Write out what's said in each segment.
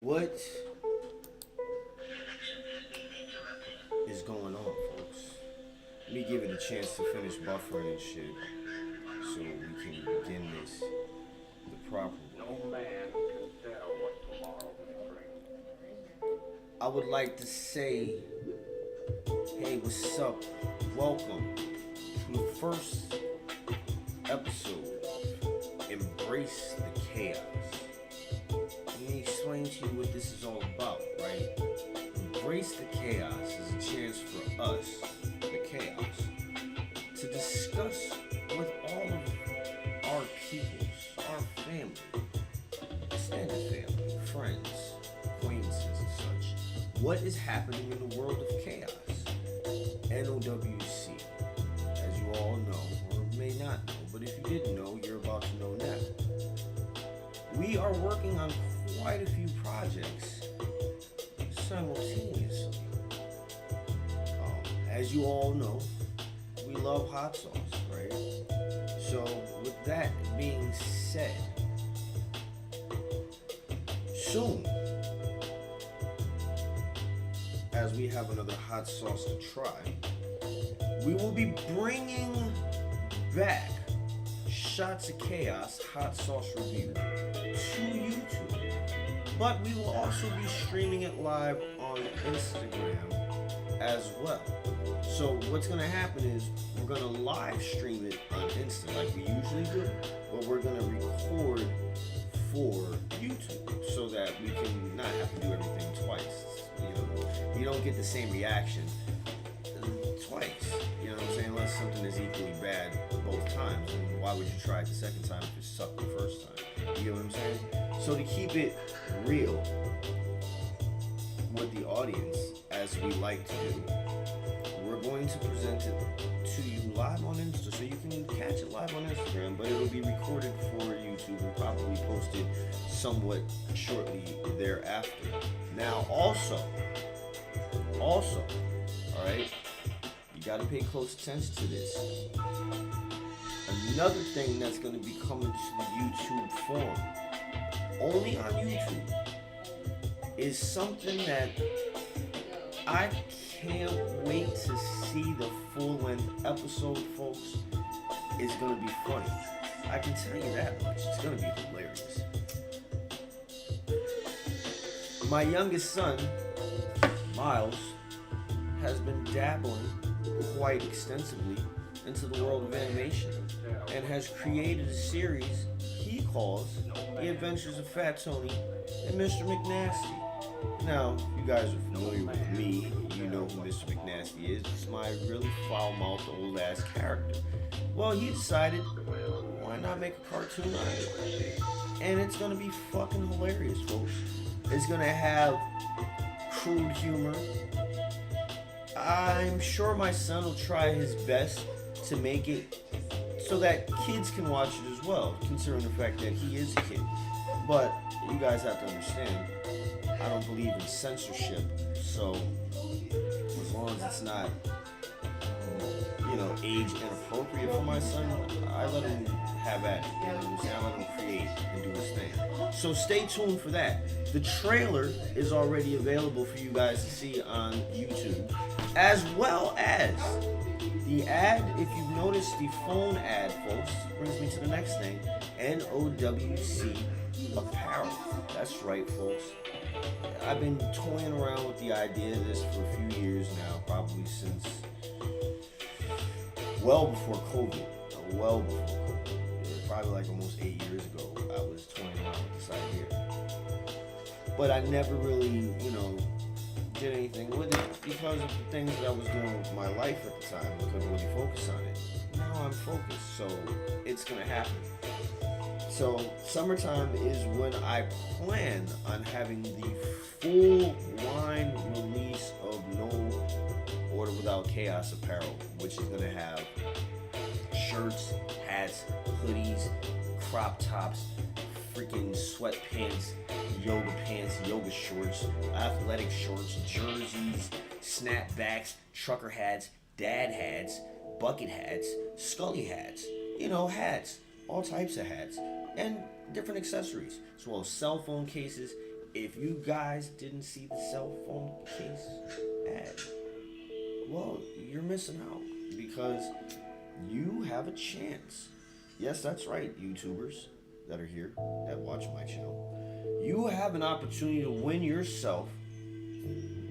What is going on, folks? Let me give it a chance to finish buffering and shit so we can begin this the proper way. No man can tell what tomorrow may bring. I would like to say, hey, what's up? Welcome to the first episode of Embrace the Chaos. Let me explain to you what this is all about, right? Embrace the Chaos is a chance for us, the Chaos, to discuss with all of our peoples, our family, extended family, friends, acquaintances, and such, what is happening in the world of chaos. NOWC, as you all know, or may not know, but if you didn't know, you're about to know now. We are working on quite a few projects simultaneously. As you all know, we love hot sauce, right? So with that being said, soon, as we have another hot sauce to try, we will be bringing back Shots of Chaos hot sauce review to YouTube, but we will also be streaming it live on Instagram as well. So what's going to happen is we're going to live stream it on Insta like we usually do, but we're going to record for YouTube so that we can not have to do everything twice. You don't get the same reaction twice. You know what I'm saying? Unless something is equally bad both times, and why would you try it the second time if it sucked the first time? You get what I'm saying? So to keep it real with the audience, as we like to do, we're going to present it to you live on Insta, so you can catch it live on Instagram, but it'll be recorded for YouTube and probably posted somewhat shortly thereafter. Now, also, all right, you got to pay close attention to this. Another thing that's going to be coming to the YouTube form, only on YouTube, is something that I can't wait to see the full-length episode, folks. It's going to be funny. I can tell you that much. It's going to be hilarious. My youngest son, Miles, has been dabbling quite extensively into the world of animation and has created a series he calls The Adventures of Fat Tony and Mr. McNasty. Now, you guys are familiar with me, you know who Mr. McNasty is. It's my really foul-mouthed old-ass character. Well, he decided, why not make a cartoon out of it? And it's gonna be fucking hilarious, folks. It's gonna have crude humor. I'm sure my son will try his best to make it so that kids can watch it as well, considering the fact that he is a kid. But you guys have to understand, I don't believe in censorship, so as long as it's not, age inappropriate for my son, I let him have at it. You know what I'm saying? I let him create and do his thing. So stay tuned for that. The trailer is already available for you guys to see on YouTube, as well as the ad. If you've noticed the phone ad, folks, brings me to the next thing. NOWC apparel. That's right, folks. I've been toying around with the idea of this for a few years now, probably since well before COVID. Probably like almost 8 years ago, I was toying around with this idea. But I never really, did anything with it because of the things that I was doing with my life at the time. I couldn't really focus on it. Now I'm focused, so it's gonna happen. So summertime is when I plan on having the full line release of No Order Without Chaos apparel, which is gonna have shirts, hats, hoodies, crop tops, freaking sweatpants, yoga shorts, athletic shorts, jerseys, snapbacks, trucker hats, dad hats, bucket hats, scully hats, hats, all types of hats, and different accessories, as well as cell phone cases, if you guys didn't see the cell phone case ad, well, you're missing out because you have a chance. Yes, that's right, YouTubers that are here that watch my channel. You have an opportunity to win yourself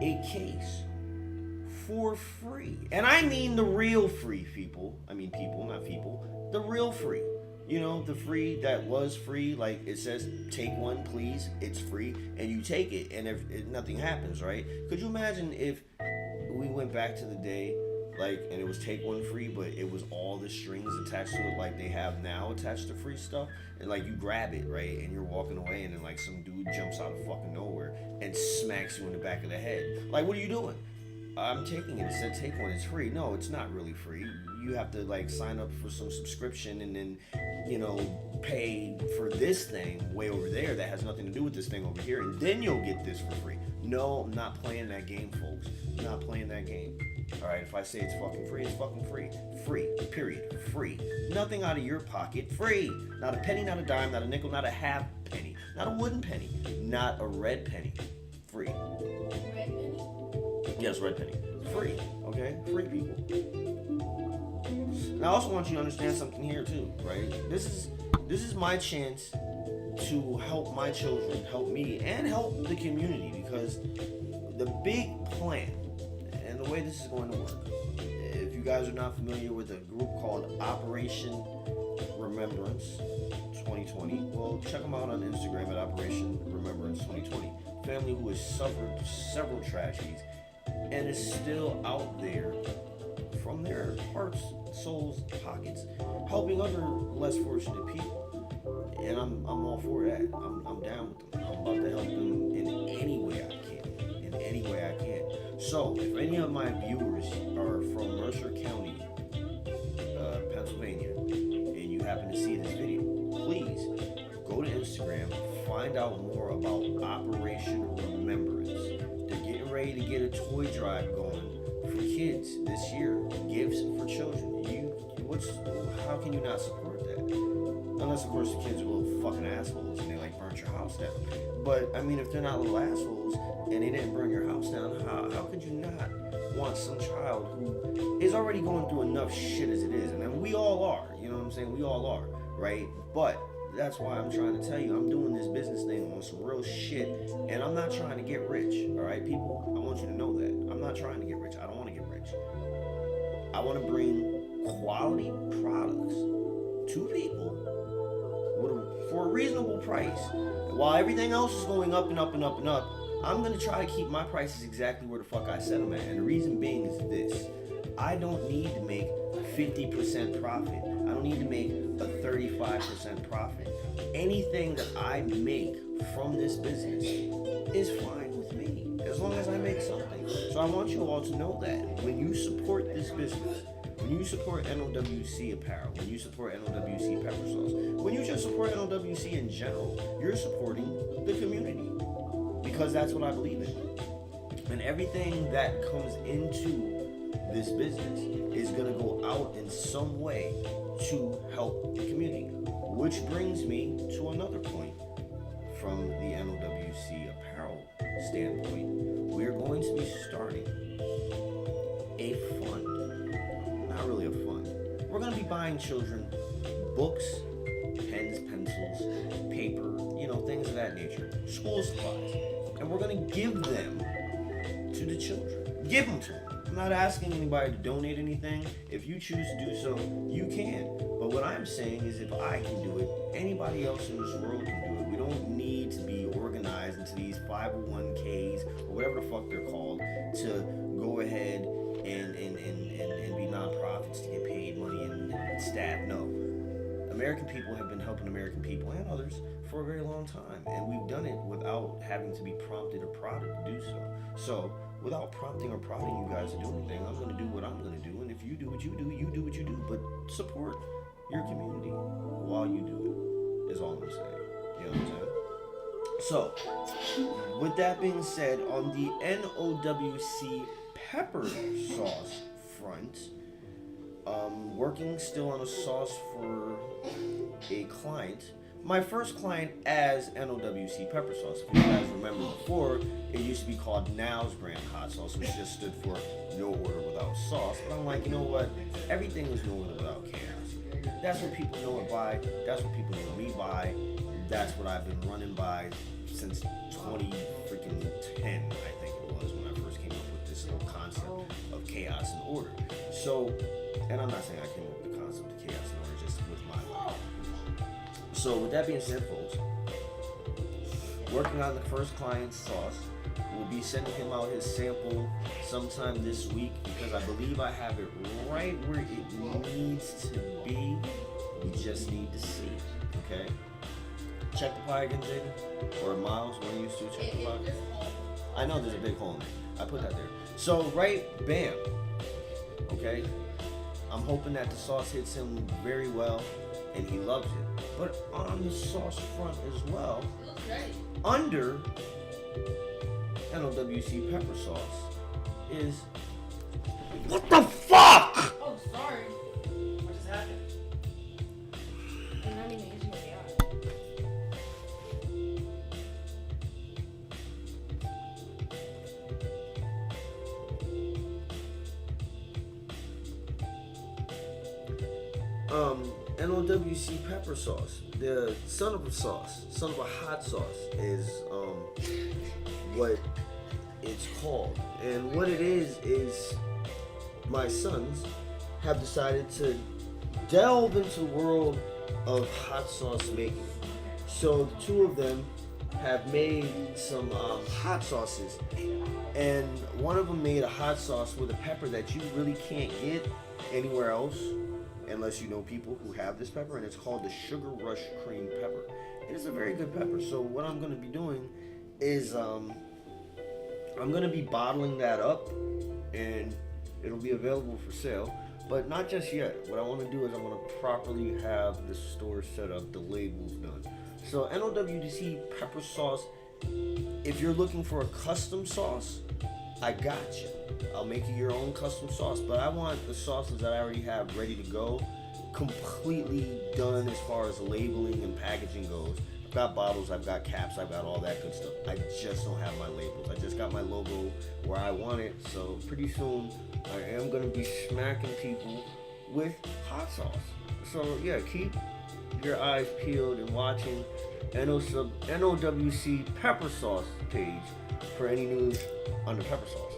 a case for free. And I mean the real free, people. I mean people, not people. The real free. You know, the free that was free, like it says, take one, please. It's free, and you take it, and if nothing happens, right? Could you imagine if we went back to the day, like, and it was take one free, but it was all the strings attached to it, like they have now attached to free stuff, and like you grab it, right, and you're walking away, and then like some dude jumps out of fucking nowhere and smacks you in the back of the head. Like, what are you doing? I'm taking it. It said take one. It's free. No, it's not really free. You have to like sign up for some subscription and then, you know, pay for this thing way over there that has nothing to do with this thing over here, and then you'll get this for free. No, I'm not playing that game, folks. I'm not playing that game. All right, if I say it's fucking free, it's fucking free. Free, period. Free. Nothing out of your pocket. Free. Not a penny, not a dime, not a nickel, not a half penny, not a wooden penny, not a red penny. Free. Red penny? Yes, red penny. Free. Okay? Free, people. And I also want you to understand something here too, right? This is my chance to help my children, help me, and help the community, because the big plan and the way this is going to work, if you guys are not familiar with a group called Operation Remembrance 2020, well, check them out on Instagram at Operation Remembrance 2020. Family who has suffered several tragedies and is still out there from their hearts, souls, pockets, helping other less fortunate people. And I'm all for that. I'm down with them. I'm about to help them in any way I can. In any way I can. So, if any of my viewers are from Mercer County, Pennsylvania, and you happen to see this video, please go to Instagram, find out more about Operation Remembrance. They're getting ready to get a toy drive going for kids this year. Gifts for children. How can you not support that? Unless, of course, the kids are little fucking assholes and they like burnt your house down. But I mean, if they're not little assholes and they didn't burn your house down, how could you not want some child who is already going through enough shit as it is? And then we all are, you know what I'm saying? We all are, right? But that's why I'm trying to tell you, I'm doing this business thing on some real shit, and I'm not trying to get rich, all right, people? I want you to know that. I'm not trying to get rich. I don't want to get rich. I want to bring quality products to people for a reasonable price. While everything else is going up and up and up and up, I'm going to try to keep my prices exactly where the fuck I set them at. And the reason being is this. I don't need to make 50% profit. I don't need to make a 35% profit. Anything that I make from this business is fine with me, as long as I make something. So I want you all to know that when you support this business, when you support NOWC apparel, when you support NOWC pepper sauce, when you just support NOWC in general, you're supporting the community, because that's what I believe in. And everything that comes into this business is going to go out in some way to help the community. Which brings me to another point from the NOWC apparel standpoint. We're going to be starting a fund. Not really a fund. We're going to be buying children books, pens, pencils, paper, things of that nature, school supplies. And we're going to give them to the children. Give them to them. I'm not asking anybody to donate anything. If you choose to do so, you can. But what I'm saying is, if I can do it, anybody else in this world can do it. We don't need to be organized into these 501ks or whatever the fuck they're called to go ahead and be nonprofits to get paid money and staff. No. American people have been helping American people and others for a very long time, and we've done it without having to be prompted or prodded to do so. So, without prompting or prodding you guys to do anything, I'm going to do what I'm going to do, and if you do what you do, you do what you do, but support your community while you do it, is all I'm saying. You know what I'm saying? So, with that being said, on the NOWC pepper sauce front, working still on a sauce for a client, my first client as NOWC pepper sauce. If you guys remember before, it used to be called NOW's brand hot sauce, which just stood for no order without sauce. But I'm like, you know what? Everything is no order without chaos. That's what people know it by. That's what people know me by. That's what I've been running by since 20 freaking 10, I think it was, when I first came up with this whole concept of chaos and order. So, and I'm not saying I came up with the concept of chaos and order, just with my life. So with that being said, folks, working on the first client's sauce, we'll be sending him out his sample sometime this week because I believe I have it right where it needs to be. We just need to see it, okay? Check the pie again, Jaden, or Miles, when you used to check the pie. I know there's a big hole in it. I put that there. So right, bam, okay? I'm hoping that the sauce hits him very well and he loves it. But on the sauce front as well, under NOWC pepper sauce is, what the fuck? Oh, sorry. What just happened? I'm not even using the AI. NOWC pepper sauce, the son of a sauce, son of a hot sauce is what it's called. And what it is my sons have decided to delve into the world of hot sauce making. So the two of them have made some hot sauces, and one of them made a hot sauce with a pepper that you really can't get anywhere else unless you know people who have this pepper, and it's called the Sugar Rush Cream Pepper. It is a very good pepper. So what I'm going to be doing is I'm going to be bottling that up, and it'll be available for sale, but not just yet. What I want to do is I want to properly have the store set up, the labels done. So NOWC pepper sauce, if you're looking for a custom sauce, I got you. I'll make you your own custom sauce, but I want the sauces that I already have ready to go, completely done as far as labeling and packaging goes. I've got bottles, I've got caps, I've got all that good stuff. I just don't have my labels. I just got my logo where I want it, so pretty soon I am going to be smacking people with hot sauce. So yeah, keep your eyes peeled and watching NOWC pepper sauce page for any news on the pepper sauce.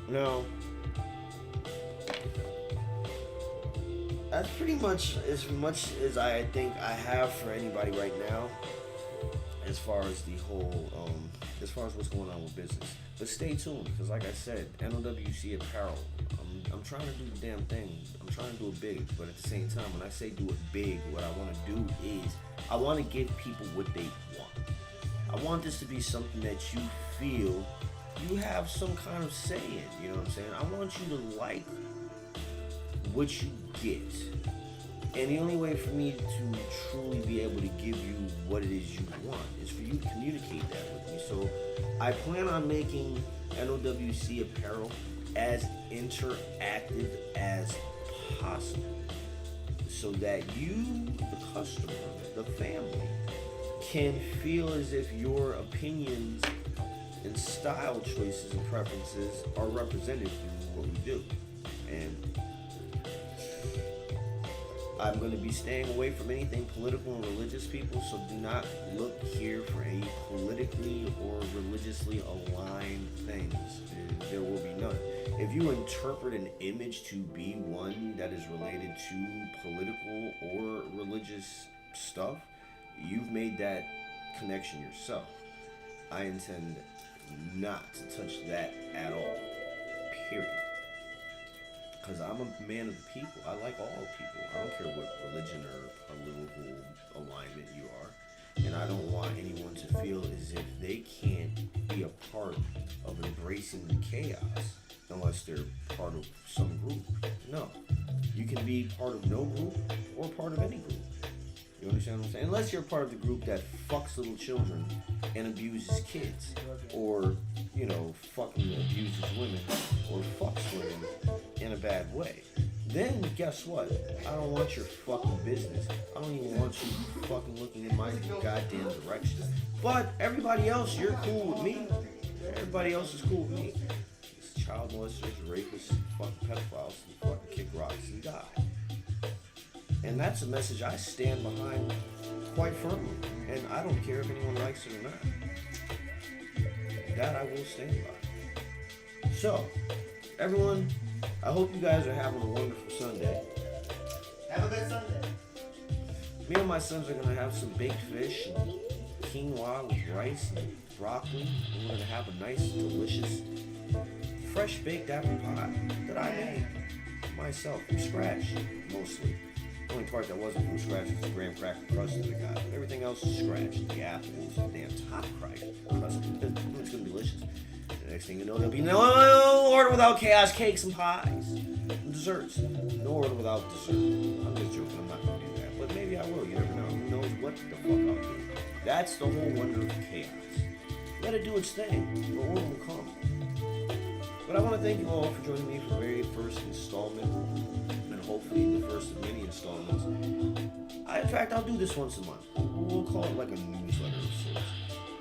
Now, that's pretty much as I think I have for anybody right now, as far as the whole, as far as what's going on with business. But stay tuned, because like I said, NOWC apparel, I'm trying to do the damn thing. I'm trying to do it big, but at the same time, when I say do it big, what I want to do is I want to give people what they want. I want this to be something that you feel you have some kind of say in, you know what I'm saying? I want you to like what you get. And the only way for me to truly be able to give you what it is you want is for you to communicate that with me. So I plan on making NOWC apparel as interactive as possible, so that you, the customer, the family, can feel as if your opinions and style choices and preferences are represented through what we do. And I'm going to be staying away from anything political and religious, people, so do not look here for any politically or religiously aligned things. There will be none. If you interpret an image to be one that is related to political or religious stuff, you've made that connection yourself. I intend not to touch that at all, period. Because I'm a man of the people. I like all people. I don't care what religion or political alignment you are. And I don't want anyone to feel as if they can't be a part of embracing the chaos unless they're part of some group. No. You can be part of no group or part of any group. You understand what I'm saying? Unless you're part of the group that fucks little children and abuses kids, or, you know, fucking abuses women, or fucks women in a bad way. then guess what? I don't want your fucking business. I don't even want you fucking looking in my goddamn direction. But everybody else, you're cool with me. Everybody else is cool with me. These child molesters, rapists, fucking pedophiles, who fucking kick rocks and die. And that's a message I stand behind quite firmly. And I don't care if anyone likes it or not. That I will stand by. So, everyone, I hope you guys are having a wonderful Sunday. Have a good Sunday. Me and my sons are gonna have some baked fish and quinoa with rice and broccoli. And we're gonna have a nice, delicious, fresh baked apple pie that I made myself from scratch, mostly. The only part that wasn't from scratch was the graham cracker crust that I got. Everything else is scratch. The apples, the damn top crust. It's gonna be delicious. The next thing you know, there'll be no order without chaos cakes and pies and desserts. No order without dessert. I'm just joking. I'm not gonna do that. But maybe I will. You never know. Who knows what the fuck I'll do. That's the whole wonder of chaos. Let it do its thing. The order will come. But I want to thank you all for joining me for the very first installment, and hopefully the first of many installments. In fact, I'll do this once a month. We'll call it like a newsletter of sorts.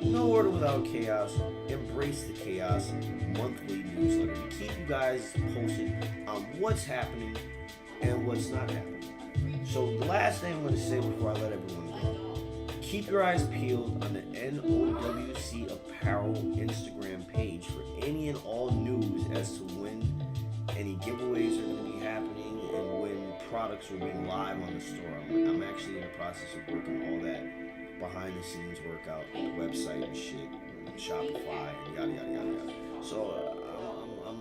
No Order Without Chaos, Embrace the Chaos monthly newsletter to keep you guys posted on what's happening and what's not happening. So the last thing I'm going to say before I let everyone go, keep your eyes peeled on the NOWC Apparel Instagram page for any and all news as to when any giveaways are going to be happening and when products will be live on the store. I'm actually in the process of working all that behind the scenes work out, the website and shit, and Shopify and yada yada yada yada. So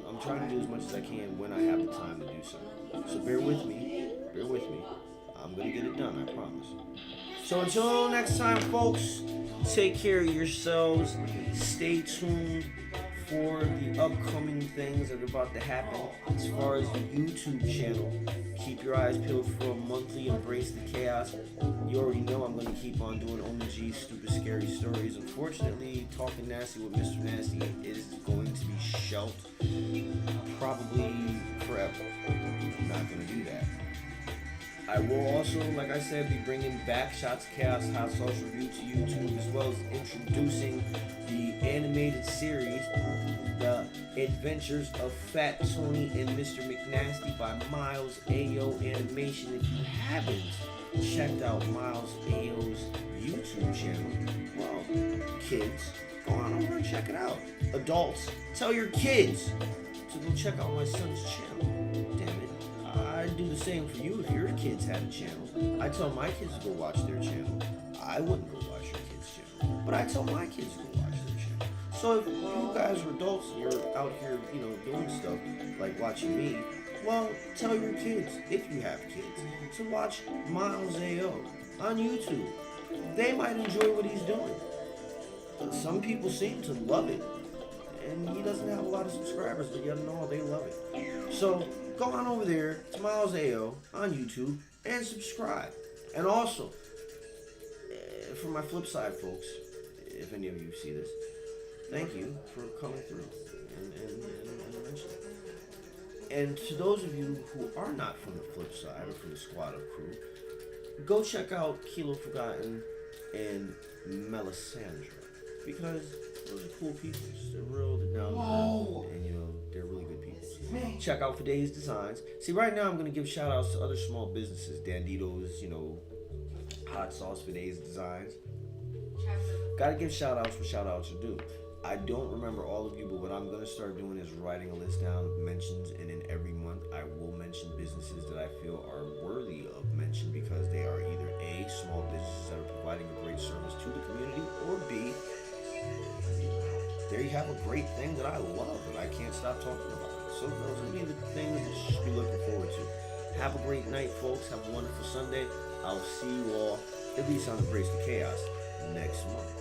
I'm trying to do as much as I can when I have the time to do so. So bear with me. I'm gonna get it done, I promise. So until next time, folks, take care of yourselves. Stay tuned for the upcoming things that are about to happen. As far as the YouTube channel, keep your eyes peeled for a monthly Embrace the Chaos. You already know I'm going to keep on doing OMG Stupid Scary Stories. Unfortunately, Talking Nasty with Mr. Nasty is going to be shelved probably forever. I'm not going to do that. I will also, like I said, be bringing back Shots of Chaos Hot Sauce Review to YouTube, as well as introducing the animated series, The Adventures of Fat Tony and Mr. McNasty by Miles Ayo Animation. If you haven't checked out Miles Ayo's YouTube channel, well, kids, go on over and check it out. Adults, tell your kids to go check out my son's channel. Damn it. I'd do the same for you if your kids had a channel. I tell my kids to go watch their channel. I wouldn't go watch your kids' channel, but I tell my kids to go watch their channel. So if you guys are adults and you're out here, doing stuff like watching me, well, tell your kids, if you have kids, to watch Miles Ayo on YouTube. They might enjoy what he's doing. But some people seem to love it. And he doesn't have a lot of subscribers, but yet and all, they love it. So go on over there to Miles Ayo on YouTube and subscribe. And also, for my flip side, folks, if any of you see this, thank you for coming through and mentioning it. And to those of you who are not from the flip side or from the squad of crew, go check out Kilo Forgotten and Melisandre, because those are cool people. They're real, they're down to earth, and they're really good people. Check out For Days Designs. See, right now I'm gonna give shout outs to other small businesses. Dandito's, Hot Sauce For Days Designs. Gotta give shout outs where shout outs are due. I don't remember all of you, but what I'm gonna start doing is writing a list down of mentions, and in every month I will mention businesses that I feel are worthy of mention because they are either A, small businesses that are providing a great service to the community, or B, there you have a great thing that I love and I can't stop talking about it. So those will be the things that you should be looking forward to. Have a great night, folks. Have a wonderful Sunday. I'll see you all, at least on Embrace the Chaos, next month.